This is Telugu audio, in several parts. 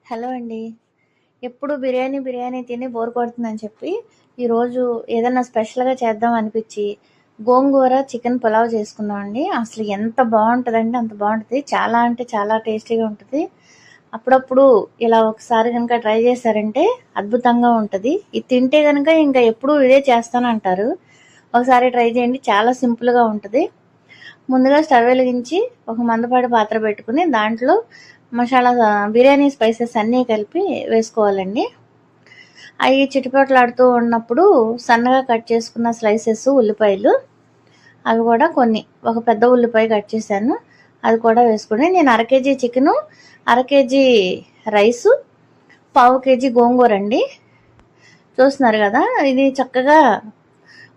హలో అండి. ఎప్పుడు బిర్యానీ, బిర్యానీ తిని బోర్ కొడుతుందని చెప్పి, ఈరోజు ఏదన్నా స్పెషల్‌గా చేద్దాం అనిపిచ్చి, గోంగూర చికెన్ పులావ్ చేసుకున్నామండి. అసలు ఎంత బావుంటదంటే అంత బావుంటది. చాలా అంటే చాలా టేస్టీగా ఉంటది. అప్పుడప్పుడు ఇలా ఒకసారి గనక ట్రై చేశారంటే అద్భుతంగా ఉంటది. ఇది తింటే గనక ఇంకా ఎప్పుడూ ఇదే చేస్తానంటారు. ఒకసారి ట్రై చేయండి. చాలా సింపుల్‌గా ఉంటది. ముందుగా స్టవ్ వెలిగించి ఒక మందపాటి పాత్ర పెట్టుకుని దాంట్లో బిర్యానీ స్పైసెస్ అన్నీ కలిపి వేసుకోవాలండి. అవి చిటపటలాడుతూ ఉన్నప్పుడు సన్నగా కట్ చేసుకున్న స్లైసెస్ ఉల్లిపాయలు, అవి కూడా కొన్ని, ఒక పెద్ద ఉల్లిపాయ కట్ చేశాను, అది కూడా వేసుకుని నేను అర కేజీ చికెను, అర కేజీ రైసు, పావు కేజీ గోంగూర అండి. చూస్తున్నారు కదా, ఇది చక్కగా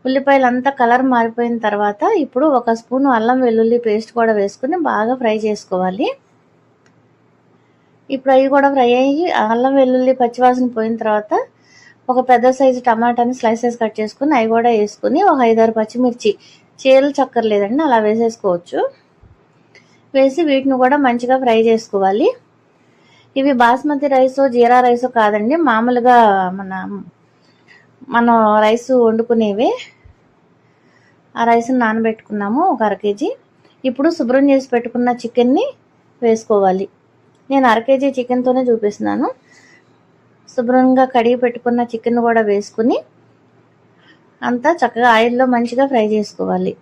ఉల్లిపాయలంతా కలర్ మారిపోయిన తర్వాత ఇప్పుడు ఒక స్పూను అల్లం వెల్లుల్లి పేస్ట్ కూడా వేసుకుని బాగా ఫ్రై చేసుకోవాలి. ఇప్పుడు అవి కూడా ఫ్రై అయ్యి అల్లం వెల్లుల్లి పచ్చివాసన పోయిన తర్వాత ఒక పెద్ద సైజు టమాటాని స్లైసెస్ కట్ చేసుకుని అవి కూడా వేసుకుని ఒక 5-6 పచ్చిమిర్చి, చీరలు చక్కర్లేదండి, అలా వేసేసుకోవచ్చు. వేసి వీటిని కూడా మంచిగా ఫ్రై చేసుకోవాలి. ఇవి బాస్మతి రైసో జీరా రైసో కాదండి, మామూలుగా మనం రైస్ వండుకునేవి. ఆ రైస్ని నానబెట్టుకున్నాము ఒక అర కేజీ. ఇప్పుడు శుభ్రం చేసి పెట్టుకున్న చికెన్ని వేసుకోవాలి. నేను అర కేజీ చికెన్తోనే చూపిస్తున్నాను. శుభ్రంగా కడిగి పెట్టుకున్న చికెన్ కూడా వేసుకుని అంతా చక్కగా ఆయిల్లో మంచిగా ఫ్రై చేసుకోవాలి.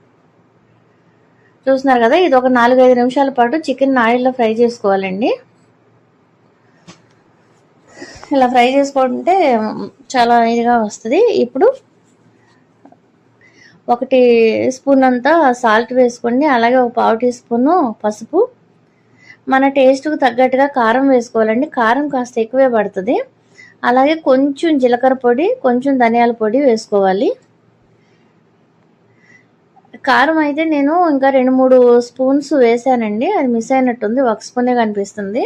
చూస్తున్నారు కదా, ఇది ఒక 4-5 నిమిషాల పాటు చికెన్ ఆయిల్లో ఫ్రై చేసుకోవాలండి. ఇలా ఫ్రై చేసుకుంటే చాలా ఇదిగా వస్తుంది. ఇప్పుడు 1 స్పూన్ అంతా సాల్ట్ వేసుకోండి. అలాగే ఒక పావు టీ స్పూను పసుపు. మన టేస్ట్కు తగ్గట్టుగా కారం వేసుకోవాలండి. కారం కాస్త ఎక్కువే పడుతుంది. అలాగే కొంచెం జీలకర్ర పొడి, కొంచెం ధనియాల పొడి వేసుకోవాలి. కారం అయితే నేను ఇంకా 2-3 స్పూన్స్ వేసానండి, అది మిస్ అయినట్టుంది, 1 స్పూనే కనిపిస్తుంది.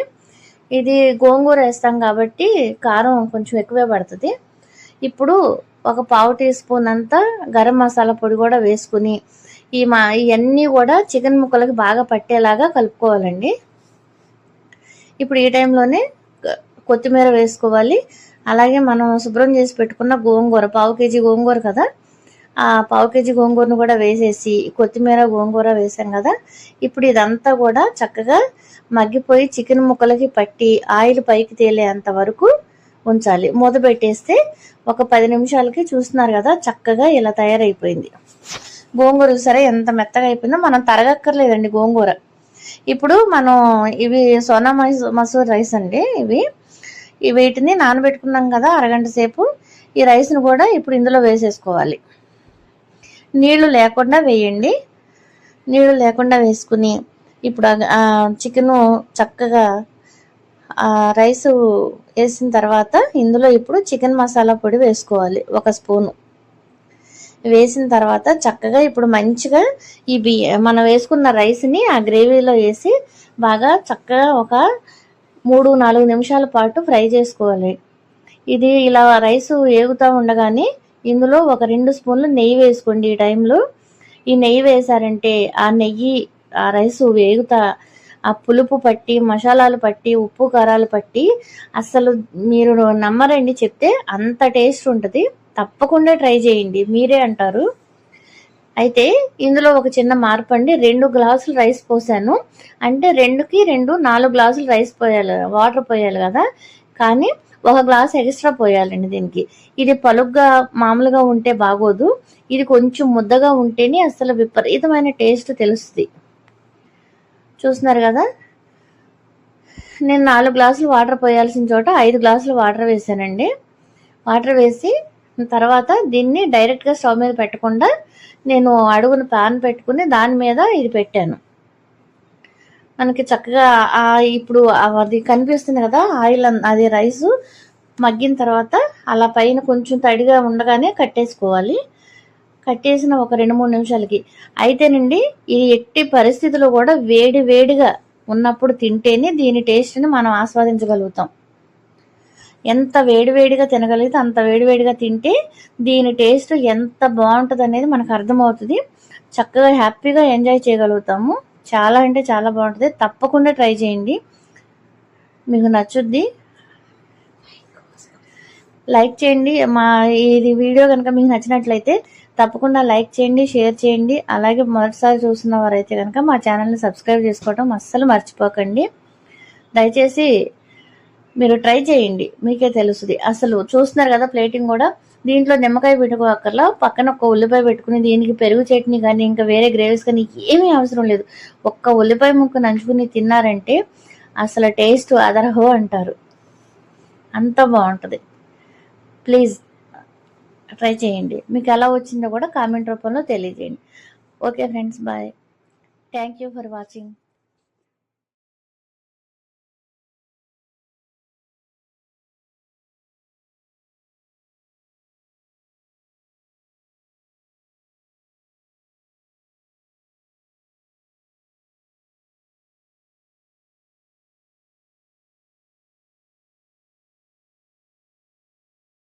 ఇది గోంగూర వేస్తాం కాబట్టి కారం కొంచెం ఎక్కువే పడుతుంది. ఇప్పుడు ఒక పావు టీ స్పూన్ అంతా గరం మసాలా పొడి కూడా వేసుకుని ఇవన్నీ కూడా చికెన్ ముక్కలకి బాగా పట్టేలాగా కలుపుకోవాలండి. ఇప్పుడు ఈ టైంలోనే కొత్తిమీర వేసుకోవాలి. అలాగే మనం శుభ్రం చేసి పెట్టుకున్న గోంగూర, పావు కేజీ గోంగూర కదా, ఆ పావు కేజీ గోంగూరను కూడా వేసేసి కొత్తిమీర గోంగూర వేసాం కదా, ఇప్పుడు ఇదంతా కూడా చక్కగా మగ్గిపోయి చికెన్ ముక్కలకి పట్టి ఆయిల్ పైకి తేలేంత వరకు ఉంచాలి. మూత పెట్టేస్తే ఒక 10 నిమిషాలకి చూస్తున్నారు కదా, చక్కగా ఇలా తయారైపోయింది గోంగూర. సరే ఎంత మెత్తగా అయిపోయిందో, మనం తరగక్కర్లేదండి గోంగూర. ఇప్పుడు మనం ఇవి సోనా మసూర్ రైస్ అండి, వీటిని నానబెట్టుకున్నాం కదా అరగంట సేపు. ఈ రైస్ను కూడా ఇప్పుడు ఇందులో వేసేసుకోవాలి. నీళ్లు లేకుండా వేయండి. నీళ్లు లేకుండా వేసుకుని ఇప్పుడు చికెను చక్కగా రైస్ వేసిన తర్వాత ఇందులో ఇప్పుడు చికెన్ మసాలా పొడి వేసుకోవాలి 1 స్పూను. వేసిన తర్వాత చక్కగా ఇప్పుడు మంచిగా మనం వేసుకున్న రైస్ని ఆ గ్రేవీలో వేసి బాగా చక్కగా ఒక 3-4 నిమిషాల పాటు ఫ్రై చేసుకోవాలి. ఇది ఇలా రైస్ వేగుతూ ఉండగానే ఇందులో ఒక 2 స్పూన్లు నెయ్యి వేసుకోండి. ఈ టైంలో ఈ నెయ్యి వేసారంటే ఆ నెయ్యి ఆ రైస్ వేగుతా ఆ పులుపు పట్టి, మసాలాలు పట్టి, ఉప్పు కారాలు పట్టి అసలు మీరు నమ్మరండి చెప్తే, అంత టేస్ట్ ఉంటుంది. తప్పకుండా ట్రై చేయండి, మీరే అంటారు. అయితే ఇందులో ఒక చిన్న మార్పు అండి, 2 గ్లాసులు రైస్ పోసాను అంటే 2కి 2 4 గ్లాసులు రైస్ పోయాలి, వాటర్ పోయాలి కదా, కానీ 1 గ్లాస్ ఎక్స్ట్రా పోయాలండి దీనికి. ఇది పలుగ్గా మామూలుగా ఉంటే బాగోదు, ఇది కొంచెం ముద్దగా ఉంటేనే అసలు విపరీతమైన టేస్ట్ తెలుస్తుంది. చూస్తున్నారు కదా, నేను 4 గ్లాసులు వాటర్ పోయాల్సిన చోట 5 గ్లాసులు వాటర్ వేసానండి. వాటర్ వేసి తర్వాత దీన్ని డైరెక్ట్గా స్టవ్ మీద పెట్టకుండా నేను అడుగున ప్యాన్ పెట్టుకుని దాని మీద ఇది పెట్టాను. మనకి చక్కగా ఇప్పుడు అది కనిపిస్తుంది కదా ఆయిల్, అది రైసు మగ్గిన తర్వాత అలా పైన కొంచెం తడిగా ఉండగానే కట్టేసుకోవాలి. కట్టేసిన ఒక 2-3 నిమిషాలకి అయితేనండి, ఇది ఎట్టి పరిస్థితుల్లో కూడా వేడిగా ఉన్నప్పుడు తింటేనే దీని టేస్ట్ని మనం ఆస్వాదించగలుగుతాం. ఎంత వేడిగా తినగలిగితే అంత వేడిగా తింటే దీని టేస్ట్ ఎంత బాగుంటుంది అనేది మనకు అర్థమవుతుంది. చక్కగా హ్యాపీగా ఎంజాయ్ చేయగలుగుతాము. చాలా అంటే చాలా బాగుంటుంది. తప్పకుండా ట్రై చేయండి, మీకు నచ్చుద్ది. లైక్ చేయండి. ఇది వీడియో కనుక మీకు నచ్చినట్లయితే తప్పకుండా లైక్ చేయండి, షేర్ చేయండి. అలాగే మొదటిసారి చూస్తున్న వారైతే కనుక మా ఛానల్ని సబ్స్క్రైబ్ చేసుకోవడం అస్సలు మర్చిపోకండి. దయచేసి మీరు ట్రై చేయండి, మీకే తెలుస్తుంది. అసలు చూస్తున్నారు కదా ప్లేటింగ్ కూడా, దీంట్లో నిమ్మకాయ పెట్టుకోకర్లా, పక్కన ఒక ఉల్లిపాయ పెట్టుకుని దీనికి పెరుగు చట్నీ కానీ ఇంకా వేరే గ్రేవీస్ కానీ ఏమీ అవసరం లేదు. ఒక్క ఉల్లిపాయ ముక్క నంచుకుని తిన్నారంటే అసలు టేస్ట్ అదరహో అంటారు, అంత బాగుంటుంది. ప్లీజ్ ట్రై చేయండి. మీకు ఎలా వచ్చిందో కూడా కామెంట్ రూపంలో తెలియజేయండి. Okay friends, bye. Thank you for watching.